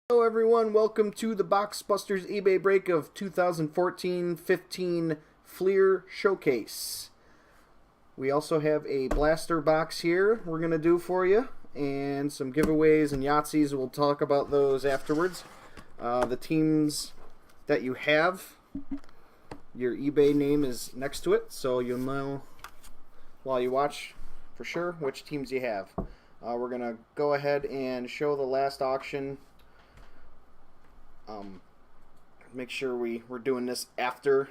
Hello everyone, welcome to the Box Busters eBay break of 2014-15 Fleer Showcase. We also have a blaster box here we're going to do for you, and some giveaways and Yahtzees. We'll talk about those afterwards. The teams that you have, your eBay name is next to it, so you'll know while you watch for sure which teams you have. We're going to go ahead and show the last auction. Make sure we're doing this after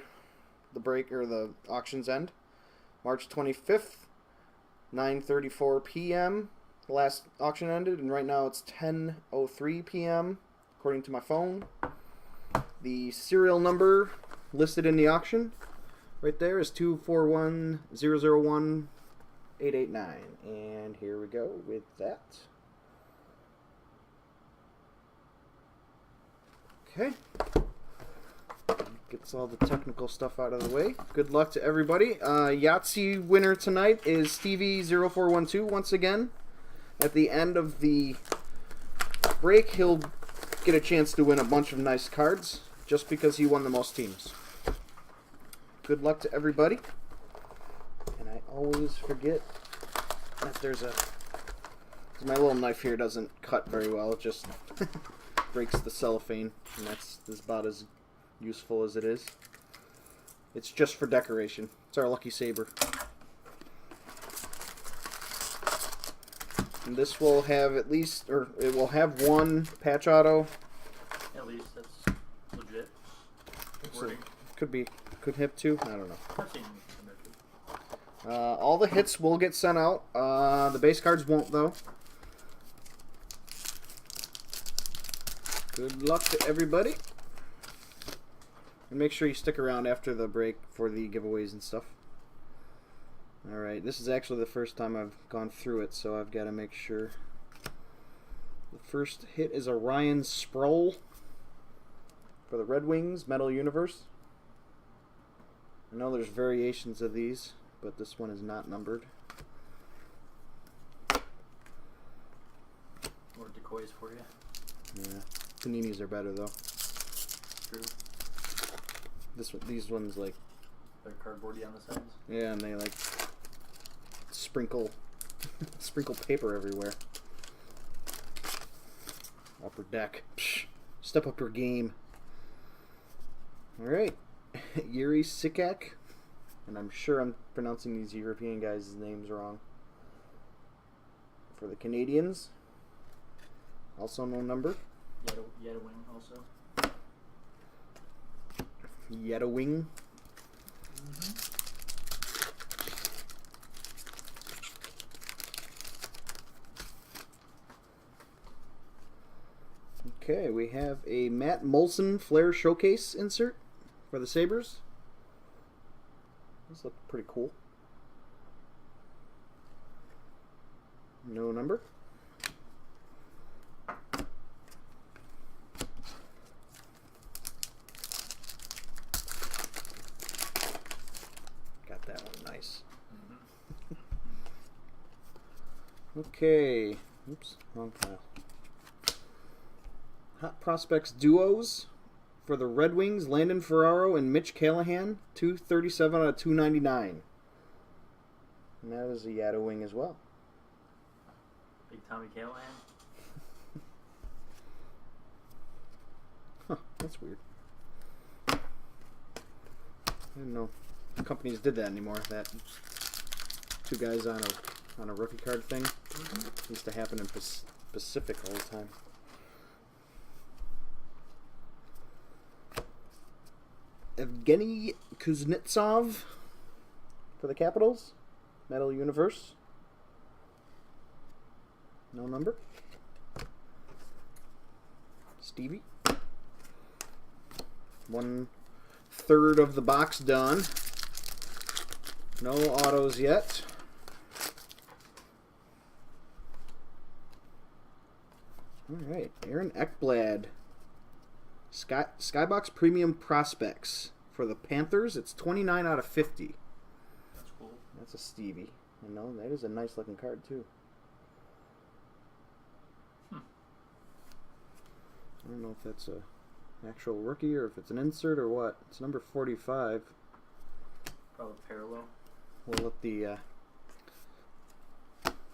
the break or the auctions end. March 25th, 9:34 p.m. The last auction ended, and right now it's 10:03 p.m. according to my phone. The serial number listed in the auction right there is 241001889, and here we go with that. Okay, gets all the technical stuff out of the way. Good luck to everybody. Yahtzee winner tonight is Stevie0412 once again. At the end of the break, he'll get a chance to win a bunch of nice cards just because he won the most teams. Good luck to everybody. And I always forget that there's a... My little knife here doesn't cut very well. It just... breaks the cellophane, and that's about as useful as it is. It's just for decoration. It's our lucky saber. And this will have at least, or it will have one patch auto. At least that's legit. So could hit two. I don't know. I've seen them. All the hits will get sent out. The base cards won't though. Good luck to everybody. And make sure you stick around after the break for the giveaways and stuff. Alright, this is actually the first time I've gone through it, so I've got to make sure. The first hit is a Ryan Sproul for the Red Wings, Metal Universe. I know there's variations of these, but this one is not numbered. More decoys for you. Yeah. Paninis are better though. True. These ones like They're cardboardy on the sides. yeah, and they like sprinkle paper everywhere. Upper deck. Psh, step up your game. All right, Yuri Sikak, and I'm sure I'm pronouncing these European guys' names wrong. For the Canadians, also no number. Yetawing also. Yetawing. Okay, we have a Matt Molson Flair Showcase insert for the Sabres. These look pretty cool. No number. Got that one nice. Okay. Oops, wrong file. Hot Prospects Duos for the Red Wings, Landon Ferraro and Mitch Callahan, 237 out of 299. And that is a Yada Wing as well. Big Tommy Callahan. Huh, that's weird. I didn't know companies did that anymore. That two guys on a rookie card thing used to happen in Pacific all the time. Evgeny Kuznetsov for the Capitals, Metal Universe. No number. Stevie. 1/3 of the box done. No autos yet. Alright, Aaron Ekblad. Skybox Premium Prospects for the Panthers. It's 29 out of 50. That's cool. That's a Stevie. I know, that is a nice looking card too. I don't know if that's a actual rookie or if it's an insert or what. It's number 45. Probably parallel. We'll let the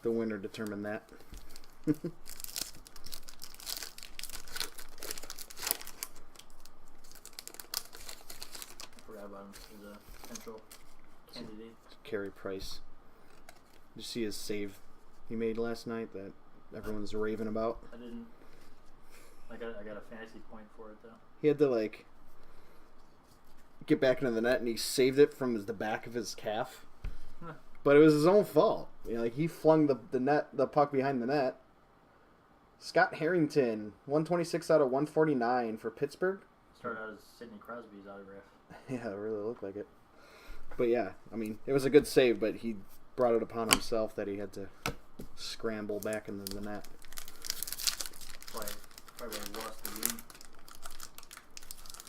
winner determine that. I forgot about him as a potential candidate. Carey Price. Did you see his save he made last night that everyone's raving about? I didn't. I got a fantasy point for it though. He had to like get back into the net and he saved it from the back of his calf. Huh. But it was his own fault. You know, like he flung the puck behind the net. Scott Harrington, 126 out of 149 for Pittsburgh. Started out as Sidney Crosby's autograph. Yeah, it really looked like it. But yeah, I mean, it was a good save, but he brought it upon himself that he had to scramble back into the net. Probably lost the game.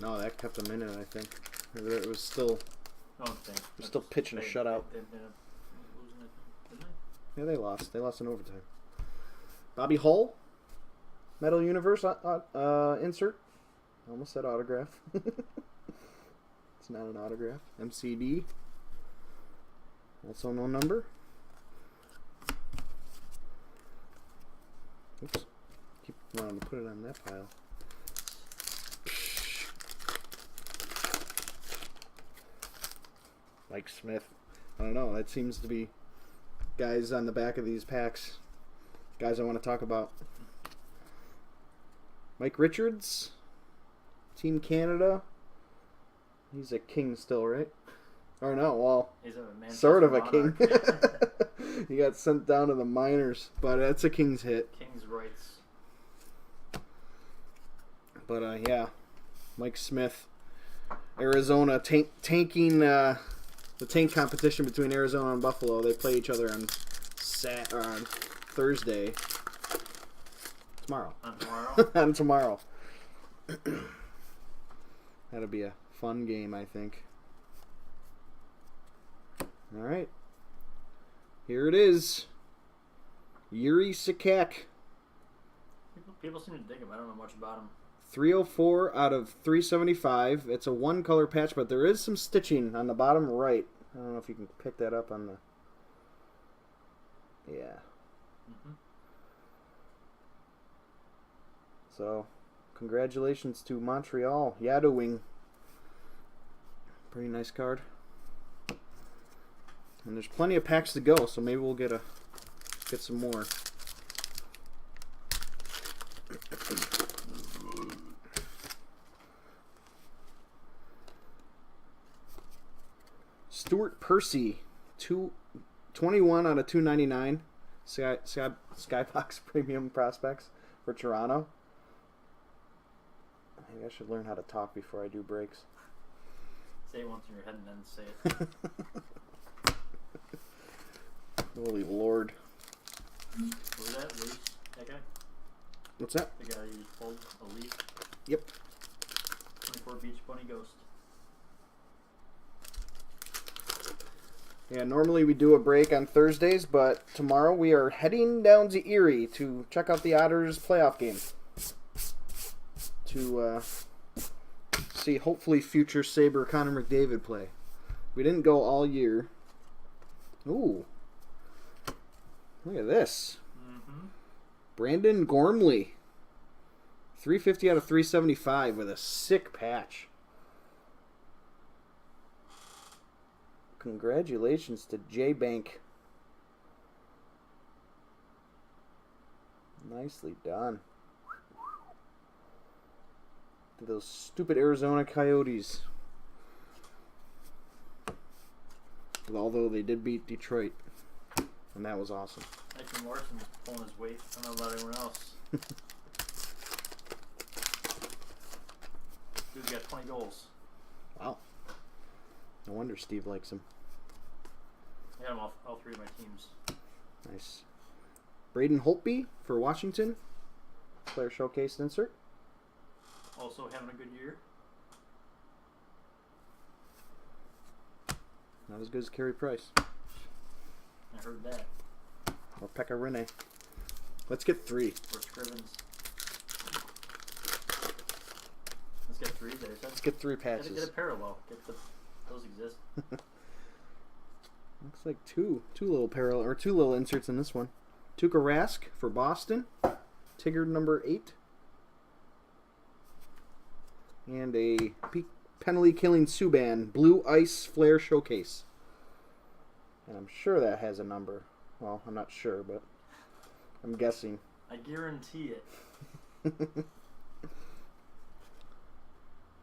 No, that kept him in it, I think. It was still... I don't think. They're still pitching a shutout. They ended up losing it, didn't they? Yeah, they lost. They lost in overtime. Bobby Hull, Metal Universe insert. Almost said autograph. It's not an autograph. MCD. Also no number. Oops. Keep wanting to put it on that pile. Mike Smith. I don't know. That seems to be guys on the back of these packs. Guys I want to talk about. Mike Richards. Team Canada. He's a king still, right? Or no, well, He's a Manchester sort of a Monarch. king. He got sent down to the minors, but that's a king's hit. King's rights. But yeah, Mike Smith, Arizona tanking the tank competition between Arizona and Buffalo. They play each other on Thursday. Tomorrow. On tomorrow? On tomorrow. That'll be a fun game, I think. All right. Here it is. Yuri Sakak. People seem to dig him. I don't know much about him. 304 out of 375. It's a one-color patch, but there is some stitching on the bottom right. I don't know if you can pick that up on the... Yeah. Mm-hmm. So, congratulations to Montreal. Yadowing. Pretty nice card. And there's plenty of packs to go, so maybe we'll get some more. Stuart Percy, 21 out of 299. Skybox Premium Prospects for Toronto. I think I should learn how to talk before I do breaks. Say it once in your head and then say it. Holy Lord. What was that? Leaf? That guy? What's that? The guy you just pulled? A leaf? Yep. 24 Beach Bunny Ghost. Yeah, normally we do a break on Thursdays, but tomorrow we are heading down to Erie to check out the Otters playoff game. To see hopefully future Sabre Connor McDavid play. We didn't go all year. Ooh. Look at this. Mm-hmm. Brandon Gormley. 350 out of 375 with a sick patch. Congratulations to J-Bank. Nicely done. To those stupid Arizona Coyotes. Although they did beat Detroit. And that was awesome. Nathan Larson's pulling his weight. I don't know about anyone else. Dude's got 20 goals. Wow. No wonder Steve likes him. I got him all three of my teams. Nice. Braden Holtby for Washington. Player showcase insert. Also having a good year. Not as good as Carey Price. I heard that. Or Pekka Rinne. Let's get 3. Or Scrivens. three there. Let's get 3 Get patches. a parallel. Those exist. Looks like two little parallel or 2 little inserts in this one. Tuukka Rask for Boston. Tigger number 8. And a penalty killing Subban Blue Ice Flare Showcase. And I'm sure that has a number. Well, I'm not sure, but I'm guessing. I guarantee it.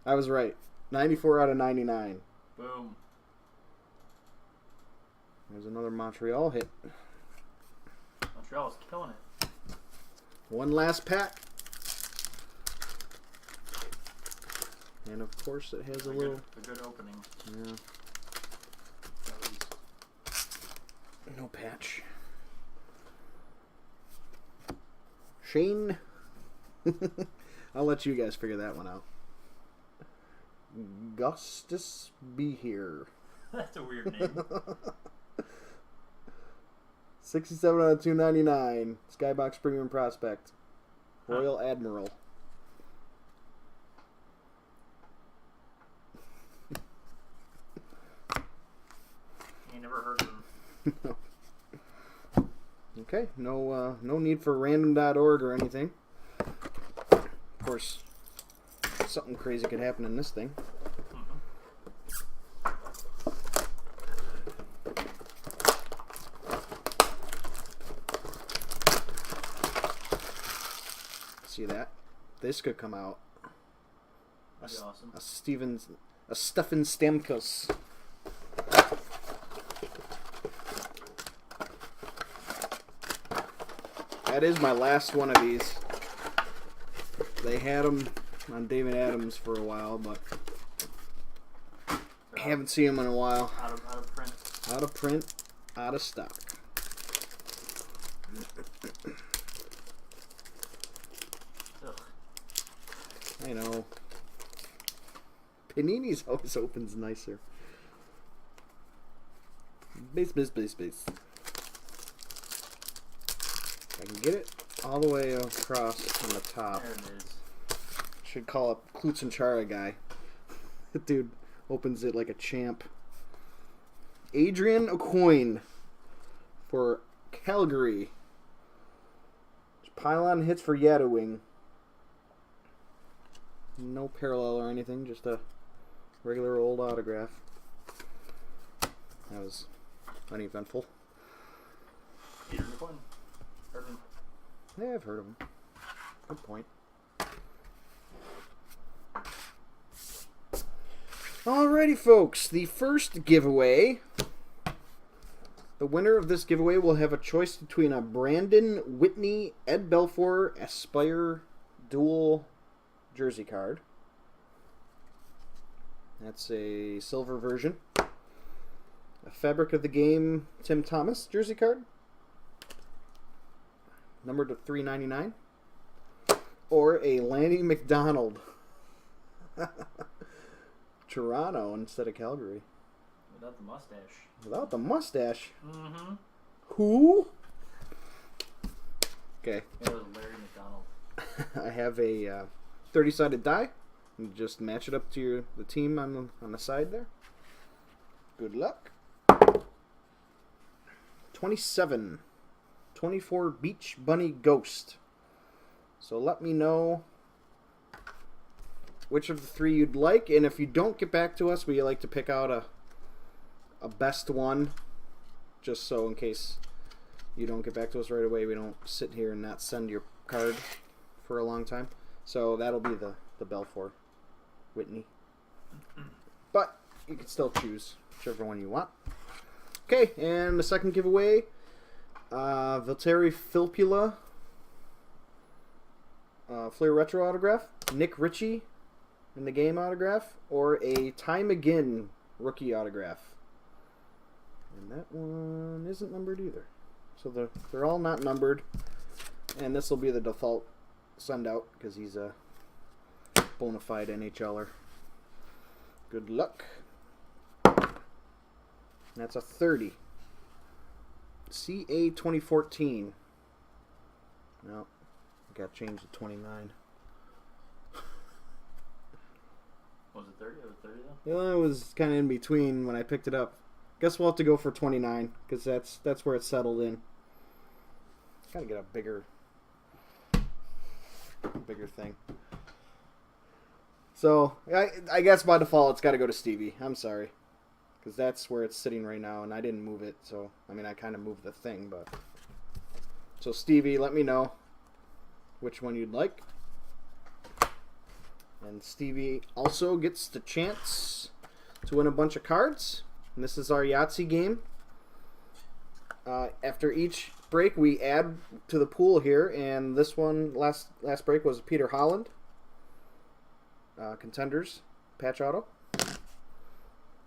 I was right. 94 out of 99. Boom. There's another Montreal hit. Montreal's killing it. One last pack. And of course it has a little... A good opening. Yeah. No patch. Shane. I'll let you guys figure that one out. Gustus Be Here. That's a weird name. 67 out of 299. Skybox Premium Prospect. Royal Admiral. You never heard of him. No. Okay, no need for random.org or anything. Of course, something crazy could happen in this thing. See that? This could come out. That'd be awesome. A Stefan Stamkos. That is my last one of these. They had them on David Adams for a while, but I haven't seen them in a while. Out of print. Out of print, out of stock. Ugh. I know. Panini's always opens nicer. Base. I can get it all the way across on the top. There it is. Should call up Klutz and Chara guy. The dude opens it like a champ. Adrian Aucoin for Calgary. Pylon hits for Yadowing. No parallel or anything, just a regular old autograph. That was uneventful. Peter McQuinn. Urban. Yeah, I've heard of him. Good point. Alrighty, folks. The first giveaway. The winner of this giveaway will have a choice between a Brandon Whitney Ed Belfour Aspire dual jersey card. That's a silver version. A Fabric of the Game Tim Thomas jersey card. Numbered to $3.99. Or a Lanny McDonald. Toronto instead of Calgary. Without the mustache. Without the mustache. Mm-hmm. Who? Okay. It was Larry McDonald. I have a 30-sided die. You just match it up to the team on the side there. Good luck. 27. 24 Beach Bunny Ghost. So let me know which of the 3 you'd like, and if you don't get back to us, we like to pick out a best one, just so in case you don't get back to us right away, we don't sit here and not send your card for a long time. So that'll be the Belfour Whitney. But you can still choose whichever one you want. Okay, and the second giveaway, Valtteri Filppula Flair Retro autograph, Nick Ritchie in the game autograph, or a Ty McGinn rookie autograph. And that one isn't numbered either. So they're all not numbered. And this will be the default send out because he's a bona fide NHLer. Good luck. That's a 30. CA 2014. No, I got changed to 29. 30? It was 30 though? Yeah, it was kind of in between when I picked it up. Guess we'll have to go for 29 because that's where it's settled in. Gotta get a bigger thing. So I guess by default it's got to go to Stevie. I'm sorry, because that's where it's sitting right now, and I didn't move it. So I mean, I kind of moved the thing, but so Stevie, let me know which one you'd like. And Stevie also gets the chance to win a bunch of cards. And this is our Yahtzee game. After each break, we add to the pool here, and this one last break was Peter Holland, Contenders patch auto,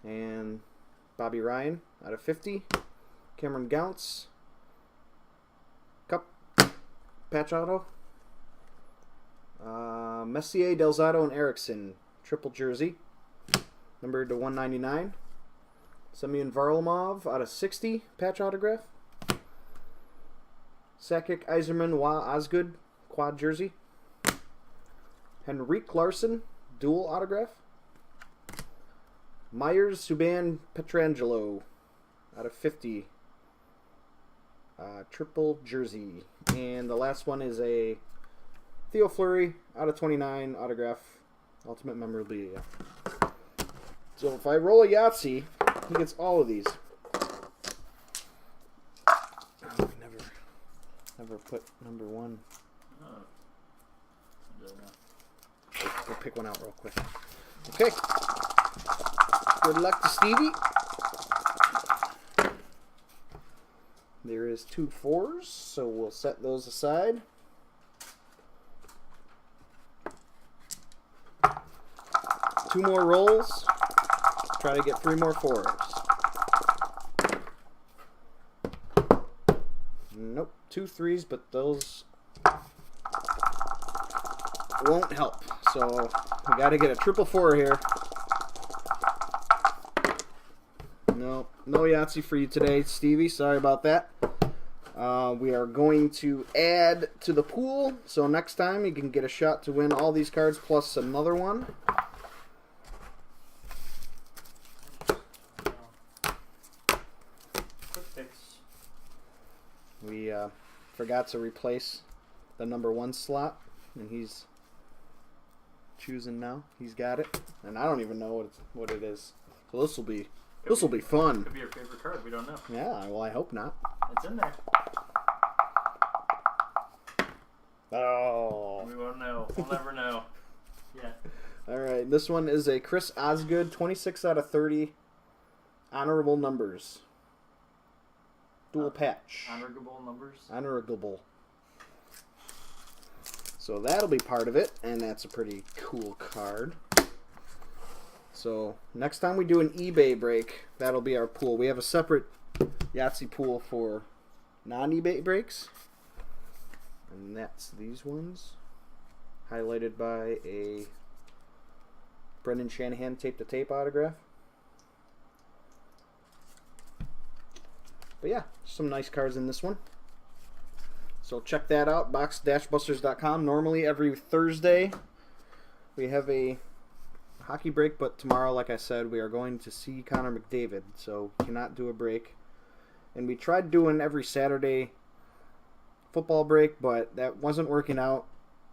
and Bobby Ryan out of 50, Cameron Gounce Cup patch auto, Messier, Delzato, and Erickson triple jersey, numbered to 199. Semyon Varlamov out of 60 patch autograph. Sakic, Iserman, Osgood quad jersey. Henrik Larsson dual autograph. Myers, Subban, Petrangelo out of 50 triple jersey. And the last one is a Theo Fleury out of 29 autograph ultimate memorabilia. So if I roll a Yahtzee, he gets all of these. Oh, never put number one. Oh. I don't know. Go pick one out real quick. Okay. Good luck to Stevie. There is 2 4s, so we'll set those aside. Two more rolls. Try to get 3 more 4s. Nope, 2 3s, but those won't help. So we got to get a triple 4 here. No Yahtzee for you today, Stevie. Sorry about that. We are going to add to the pool, so next time you can get a shot to win all these cards plus another one. We forgot to replace the number 1 slot, and he's choosing now. He's got it, and I don't even know what it is. So this will be fun. Could be your favorite card. We don't know. Yeah, well, I hope not. It's in there. Oh. We won't know. We'll never know. Yeah. All right, this one is a Chris Osgood, 26 out of 30, honorable numbers. Dual patch. Honorable numbers? Honorable. So that'll be part of it, and that's a pretty cool card. So next time we do an eBay break, that'll be our pool. We have a separate Yahtzee pool for non-eBay breaks. And that's these ones. Highlighted by a Brendan Shanahan tape-to-tape autograph. But yeah, some nice cards in this one. So check that out, box-busters.com. Normally every Thursday we have a hockey break, but tomorrow, like I said, we are going to see Connor McDavid, so cannot do a break. And we tried doing every Saturday football break, but that wasn't working out.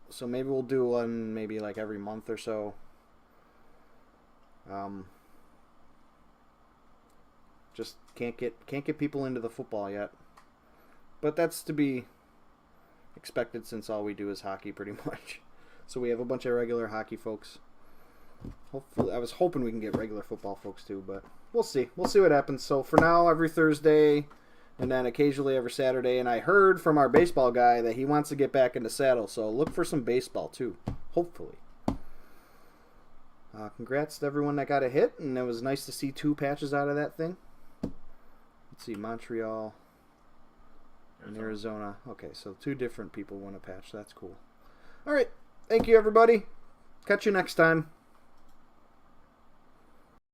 So maybe we'll do one maybe like every month or so. Just can't get people into the football yet. But that's to be expected since all we do is hockey pretty much. So we have a bunch of regular hockey folks. Hopefully, I was hoping we can get regular football folks too, but we'll see. We'll see what happens. So for now, every Thursday, and then occasionally every Saturday. And I heard from our baseball guy that he wants to get back into saddle, so look for some baseball too, hopefully. Congrats to everyone that got a hit, and it was nice to see 2 patches out of that thing. Let's see, Montreal and Arizona. Okay, so 2 different people won a patch. That's cool. All right, thank you, everybody. Catch you next time.